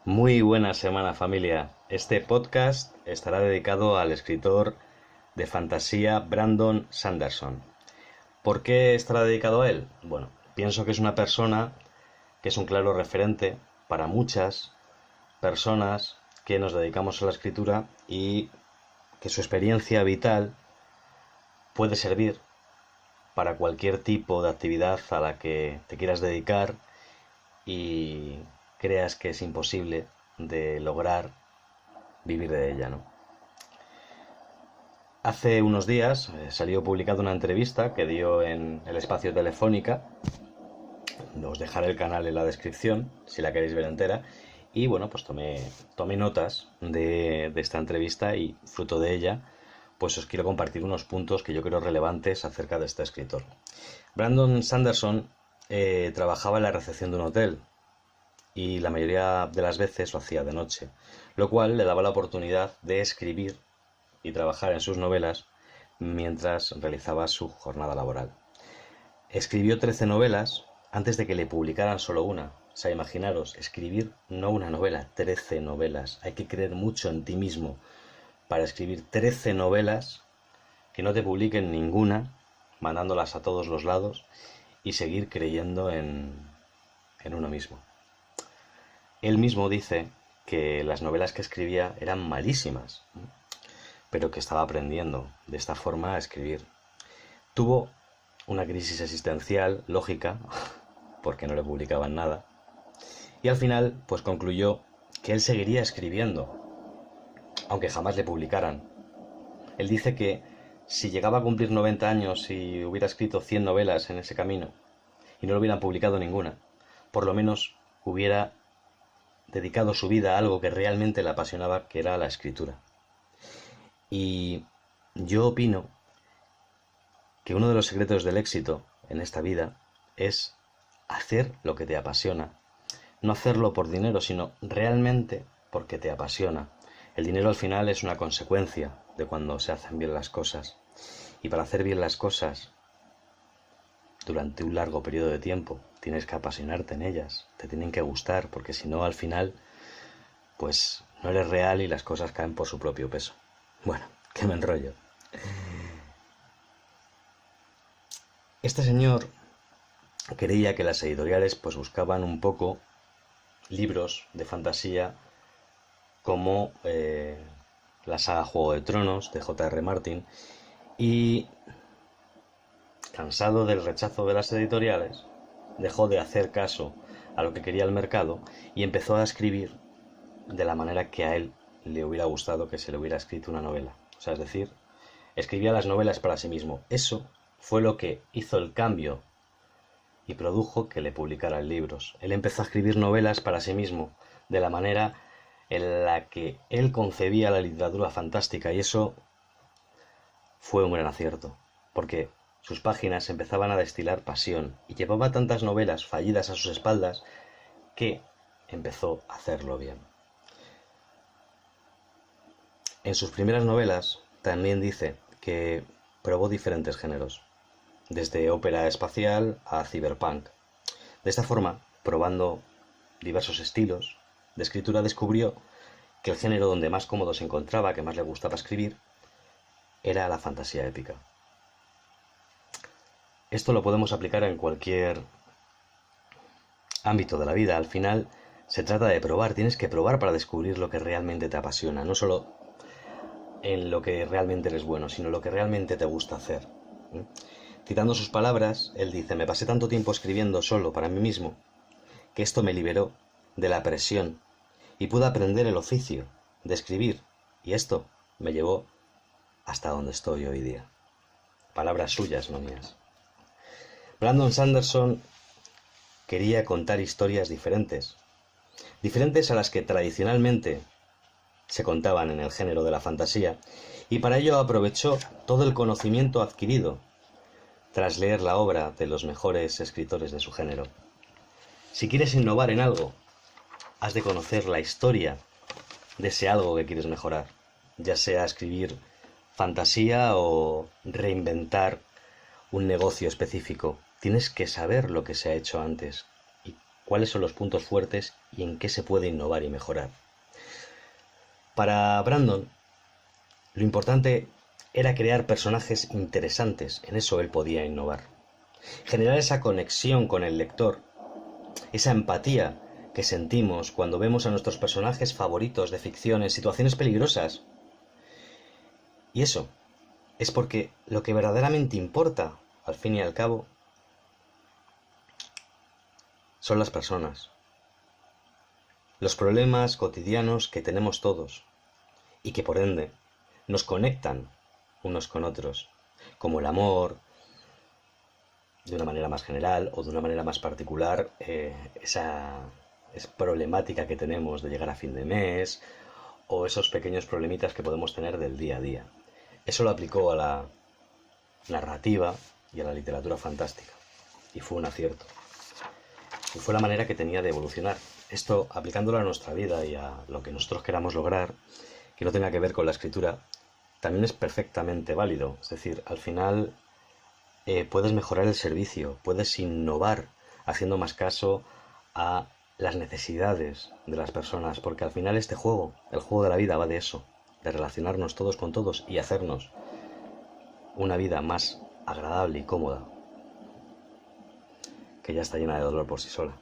Muy buena semana, familia. Este podcast estará dedicado al escritor de fantasía Brandon Sanderson. ¿Por qué estará dedicado a él? Bueno, pienso que es una persona que es un claro referente para muchas personas que nos dedicamos a la escritura y que su experiencia vital puede servir para cualquier tipo de actividad a la que te quieras dedicar y creas que es imposible de lograr vivir de ella, ¿no? Hace unos días salió publicada una entrevista que dio en el espacio Telefónica. Os dejaré el canal en la descripción si la queréis ver entera. Y bueno, pues tomé notas de esta entrevista y fruto de ella pues os quiero compartir unos puntos que yo creo relevantes acerca de este escritor. Brandon Sanderson trabajaba en la recepción de un hotel y la mayoría de las veces lo hacía de noche, lo cual le daba la oportunidad de escribir y trabajar en sus novelas mientras realizaba su jornada laboral. Escribió 13 novelas antes de que le publicaran solo una. O sea, imaginaros, escribir no una novela, 13 novelas. Hay que creer mucho en ti mismo para escribir 13 novelas, que no te publiquen ninguna, mandándolas a todos los lados y seguir creyendo en uno mismo. Él mismo dice que las novelas que escribía eran malísimas, pero que estaba aprendiendo de esta forma a escribir. Tuvo una crisis existencial lógica, porque no le publicaban nada, y al final pues concluyó que él seguiría escribiendo, aunque jamás le publicaran. Él dice que si llegaba a cumplir 90 años y hubiera escrito 100 novelas en ese camino y no le hubieran publicado ninguna, por lo menos hubiera dedicado su vida a algo que realmente le apasionaba, que era la escritura. Y yo opino que uno de los secretos del éxito en esta vida es hacer lo que te apasiona. No hacerlo por dinero, sino realmente porque te apasiona. El dinero al final es una consecuencia de cuando se hacen bien las cosas. Y para hacer bien las cosas durante un largo periodo de tiempo tienes que apasionarte en ellas, te tienen que gustar, porque si no al final pues no eres real y las cosas caen por su propio peso. Bueno, que me enrollo. Este señor creía que las editoriales pues buscaban un poco libros de fantasía como la saga Juego de Tronos de J.R. Martin, y cansado del rechazo de las editoriales dejó de hacer caso a lo que quería el mercado y empezó a escribir de la manera que a él le hubiera gustado que se le hubiera escrito una novela. O sea, es decir, escribía las novelas para sí mismo. Eso fue lo que hizo el cambio y produjo que le publicaran libros. Él empezó a escribir novelas para sí mismo, de la manera en la que él concebía la literatura fantástica, y eso fue un gran acierto, porque sus páginas empezaban a destilar pasión y llevaba tantas novelas fallidas a sus espaldas que empezó a hacerlo bien. En sus primeras novelas también dice que probó diferentes géneros, desde ópera espacial a cyberpunk. De esta forma, probando diversos estilos de escritura, descubrió que el género donde más cómodo se encontraba, que más le gustaba escribir, era la fantasía épica. Esto lo podemos aplicar en cualquier ámbito de la vida. Al final se trata de probar, tienes que probar para descubrir lo que realmente te apasiona, no solo en lo que realmente eres bueno, sino lo que realmente te gusta hacer. Citando sus palabras, él dice: me pasé tanto tiempo escribiendo solo para mí mismo, que esto me liberó de la presión y pude aprender el oficio de escribir, y esto me llevó hasta donde estoy hoy día. Palabras suyas, no mías. Brandon Sanderson quería contar historias diferentes a las que tradicionalmente se contaban en el género de la fantasía, y para ello aprovechó todo el conocimiento adquirido tras leer la obra de los mejores escritores de su género. Si quieres innovar en algo, has de conocer la historia de ese algo que quieres mejorar, ya sea escribir fantasía o reinventar un negocio específico. Tienes que saber lo que se ha hecho antes y cuáles son los puntos fuertes y en qué se puede innovar y mejorar. Para Brandon, lo importante era crear personajes interesantes, en eso él podía innovar. Generar esa conexión con el lector, esa empatía que sentimos cuando vemos a nuestros personajes favoritos de ficción en situaciones peligrosas. Y eso es porque lo que verdaderamente importa, al fin y al cabo, son las personas. Los problemas cotidianos que tenemos todos y que por ende nos conectan unos con otros, como el amor, de una manera más general o de una manera más particular, esa problemática que tenemos de llegar a fin de mes o esos pequeños problemitas que podemos tener del día a día. Eso lo aplicó a la narrativa y a la literatura fantástica y fue un acierto. Y fue la manera que tenía de evolucionar. Esto, aplicándolo a nuestra vida y a lo que nosotros queramos lograr, que no tenga que ver con la escritura, también es perfectamente válido. Es decir, al final puedes mejorar el servicio, puedes innovar haciendo más caso a las necesidades de las personas, porque al final este juego, el juego de la vida, va de eso, de relacionarnos todos con todos y hacernos una vida más agradable y cómoda, que ya está llena de dolor por sí sola.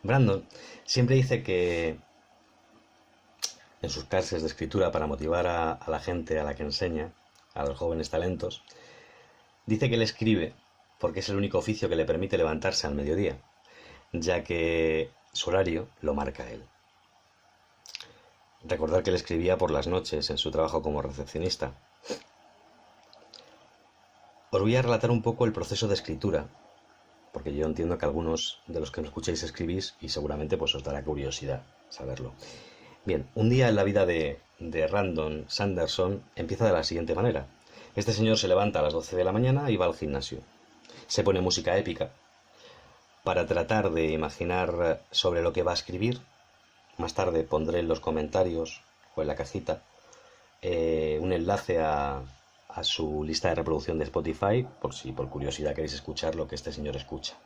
Brandon siempre dice que en sus clases de escritura, para motivar a la gente a la que enseña, a los jóvenes talentos, dice que él escribe porque es el único oficio que le permite levantarse al mediodía, ya que su horario lo marca él. Recordar que él escribía por las noches en su trabajo como recepcionista. Os voy a relatar un poco el proceso de escritura, porque yo entiendo que algunos de los que me escucháis escribís y seguramente pues os dará curiosidad saberlo. Bien, un día en la vida de Brandon Sanderson empieza de la siguiente manera. Este señor se levanta a las 12 de la mañana y va al gimnasio. Se pone música épica para tratar de imaginar sobre lo que va a escribir. Más tarde pondré en los comentarios o en la cajita un enlace a su lista de reproducción de Spotify, por si por curiosidad queréis escuchar lo que este señor escucha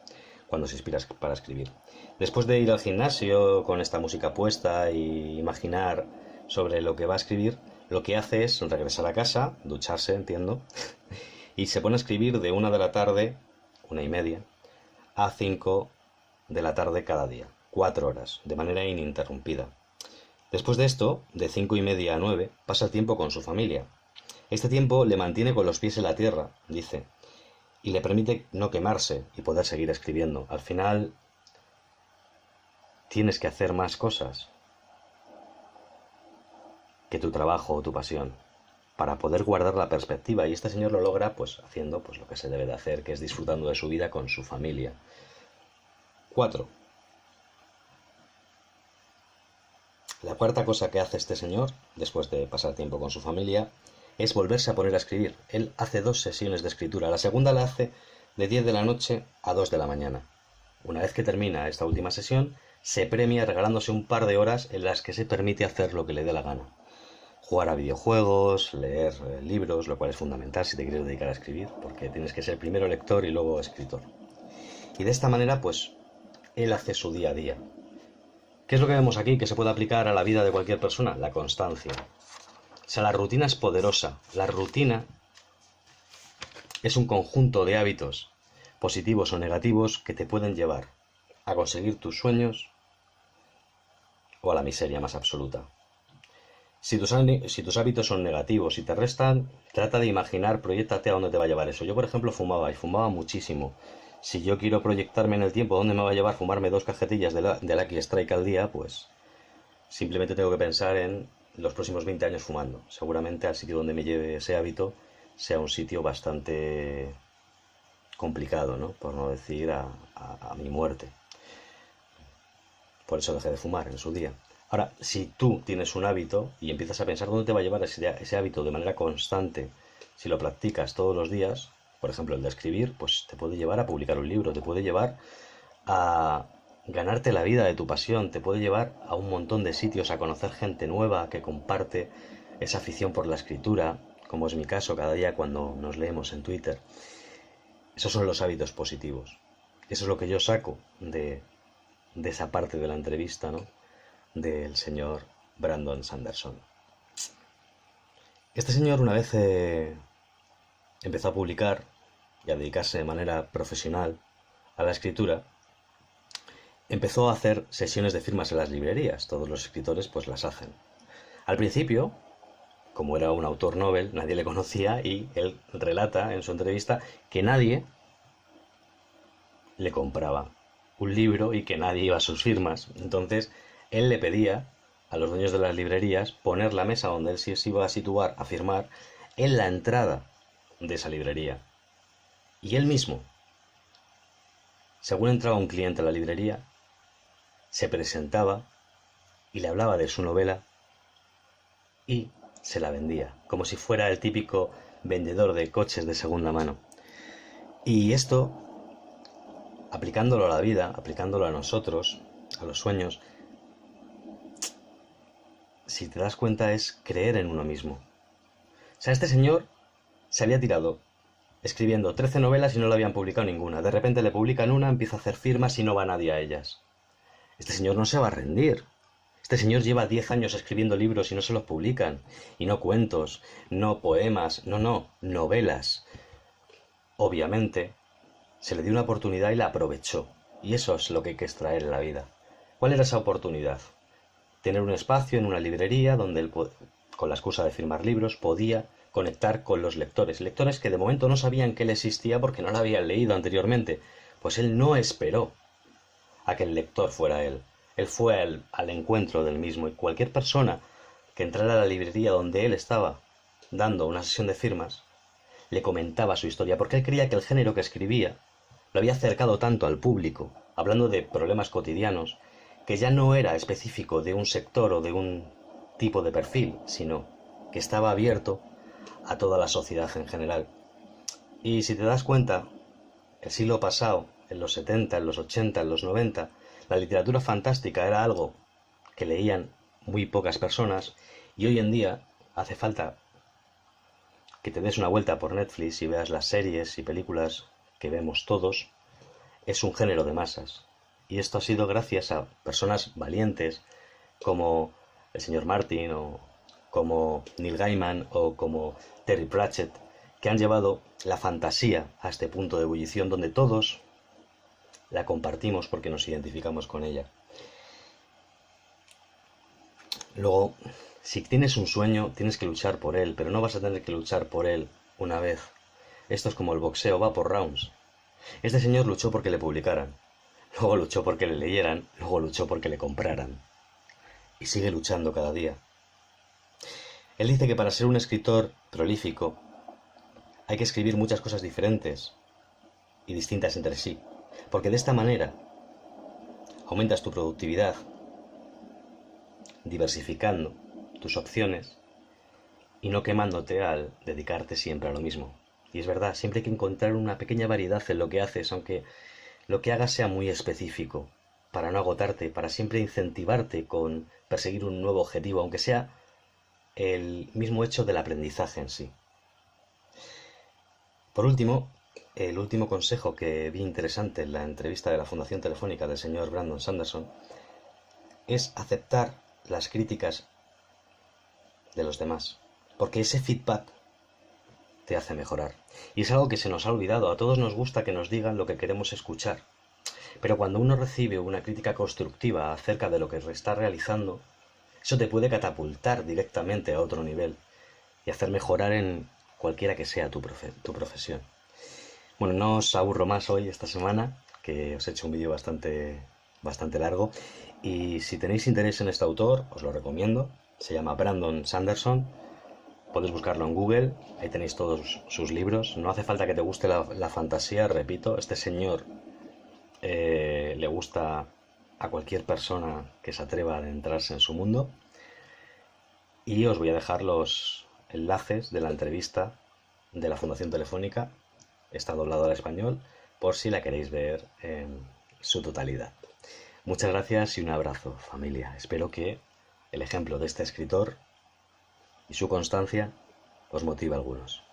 cuando se inspira para escribir. Después de ir al gimnasio con esta música puesta y imaginar sobre lo que va a escribir, lo que hace es regresar a casa, ducharse, entiendo, y se pone a escribir de 1 de la tarde, 1:30, a 5 de la tarde cada día, 4 horas, de manera ininterrumpida. Después de esto, de 5:30 a 9, pasa el tiempo con su familia. Este tiempo le mantiene con los pies en la tierra, dice, y le permite no quemarse y poder seguir escribiendo. Al final, tienes que hacer más cosas que tu trabajo o tu pasión para poder guardar la perspectiva, y este señor lo logra pues haciendo pues lo que se debe de hacer, que es disfrutando de su vida con su familia. 4. La cuarta cosa que hace este señor, después de pasar tiempo con su familia, es volverse a poner a escribir. Él hace 2 sesiones de escritura. La segunda la hace de 10 de la noche a 2 de la mañana. Una vez que termina esta última sesión, se premia regalándose un par de horas en las que se permite hacer lo que le dé la gana. Jugar a videojuegos, leer libros, lo cual es fundamental si te quieres dedicar a escribir, porque tienes que ser primero lector y luego escritor. Y de esta manera, pues, él hace su día a día. ¿Qué es lo que vemos aquí que se puede aplicar a la vida de cualquier persona? La constancia. O sea, la rutina es poderosa. La rutina es un conjunto de hábitos positivos o negativos que te pueden llevar a conseguir tus sueños o a la miseria más absoluta. Si tus hábitos son negativos y te restan, trata de imaginar, proyéctate a dónde te va a llevar eso. Yo, por ejemplo, fumaba y fumaba muchísimo. Si yo quiero proyectarme en el tiempo, ¿dónde me va a llevar fumarme 2 cajetillas de Lucky Strike al día? Pues simplemente tengo que pensar en los próximos 20 años fumando. Seguramente al sitio donde me lleve ese hábito sea un sitio bastante complicado, ¿no? Por no decir a mi muerte. Por eso dejé de fumar en su día. Ahora, si tú tienes un hábito y empiezas a pensar dónde te va a llevar ese hábito de manera constante, si lo practicas todos los días, por ejemplo el de escribir, pues te puede llevar a publicar un libro, te puede llevar a ganarte la vida de tu pasión, te puede llevar a un montón de sitios, a conocer gente nueva que comparte esa afición por la escritura, como es mi caso cada día cuando nos leemos en Twitter. Esos son los hábitos positivos. Eso es lo que yo saco de de esa parte de la entrevista, ¿no?, del señor Brandon Sanderson. Este señor, una vez empezó a publicar y a dedicarse de manera profesional a la escritura, empezó a hacer sesiones de firmas en las librerías. Todos los escritores pues las hacen. Al principio, como era un autor Nobel, nadie le conocía, y él relata en su entrevista que nadie le compraba un libro y que nadie iba a sus firmas. Entonces él le pedía a los dueños de las librerías poner la mesa donde él se iba a situar a firmar en la entrada de esa librería. Y él mismo, según entraba un cliente a la librería, se presentaba y le hablaba de su novela y se la vendía, como si fuera el típico vendedor de coches de segunda mano. Y esto, aplicándolo a la vida, aplicándolo a nosotros, a los sueños, si te das cuenta, es creer en uno mismo. O sea, este señor se había tirado escribiendo 13 novelas y no le habían publicado ninguna. De repente le publican una, empieza a hacer firmas y no va nadie a ellas. Este señor no se va a rendir. Este señor lleva 10 años escribiendo libros y no se los publican. Y no cuentos, no poemas, no, novelas. Obviamente, se le dio una oportunidad y la aprovechó. Y eso es lo que hay que extraer en la vida. ¿Cuál era esa oportunidad? Tener un espacio en una librería donde él, con la excusa de firmar libros, podía conectar con los lectores. Lectores que de momento no sabían que él existía porque no lo habían leído anteriormente. Pues él no esperó a que el lector fuera él. Él fue al encuentro del mismo, y cualquier persona que entrara a la librería donde él estaba dando una sesión de firmas le comentaba su historia, porque él creía que el género que escribía lo había acercado tanto al público, hablando de problemas cotidianos, que ya no era específico de un sector o de un tipo de perfil, sino que estaba abierto a toda la sociedad en general. Y si te das cuenta, el siglo pasado, en los 70, en los 80, en los 90, la literatura fantástica era algo que leían muy pocas personas, y hoy en día hace falta que te des una vuelta por Netflix y veas las series y películas que vemos todos. Es un género de masas. Y esto ha sido gracias a personas valientes como el señor Martin, o como Neil Gaiman, o como Terry Pratchett, que han llevado la fantasía a este punto de ebullición donde todos la compartimos porque nos identificamos con ella. Luego, si tienes un sueño, tienes que luchar por él, pero no vas a tener que luchar por él una vez. Esto es como el boxeo, va por rounds. Este señor luchó porque le publicaran, luego luchó porque le leyeran, luego luchó porque le compraran. Y sigue luchando cada día. Él dice que para ser un escritor prolífico hay que escribir muchas cosas diferentes y distintas entre sí, porque de esta manera aumentas tu productividad, diversificando tus opciones y no quemándote al dedicarte siempre a lo mismo. Y es verdad, siempre hay que encontrar una pequeña variedad en lo que haces, aunque lo que hagas sea muy específico, para no agotarte, para siempre incentivarte con perseguir un nuevo objetivo, aunque sea el mismo hecho del aprendizaje en sí. Por último, el último consejo que vi interesante en la entrevista de la Fundación Telefónica del señor Brandon Sanderson es aceptar las críticas de los demás, porque ese feedback te hace mejorar. Y es algo que se nos ha olvidado. A todos nos gusta que nos digan lo que queremos escuchar, pero cuando uno recibe una crítica constructiva acerca de lo que está realizando, eso te puede catapultar directamente a otro nivel y hacer mejorar en cualquiera que sea tu profesión. Bueno, no os aburro más hoy, esta semana, que os he hecho un vídeo bastante largo, y si tenéis interés en este autor, os lo recomiendo. Se llama Brandon Sanderson. Podéis buscarlo en Google, ahí tenéis todos sus libros. No hace falta que te guste la fantasía, repito, este señor le gusta a cualquier persona que se atreva a adentrarse en su mundo. Y os voy a dejar los enlaces de la entrevista de la Fundación Telefónica. Está doblado al español por si la queréis ver en su totalidad. Muchas gracias y un abrazo, familia. Espero que el ejemplo de este escritor y su constancia os motive a algunos.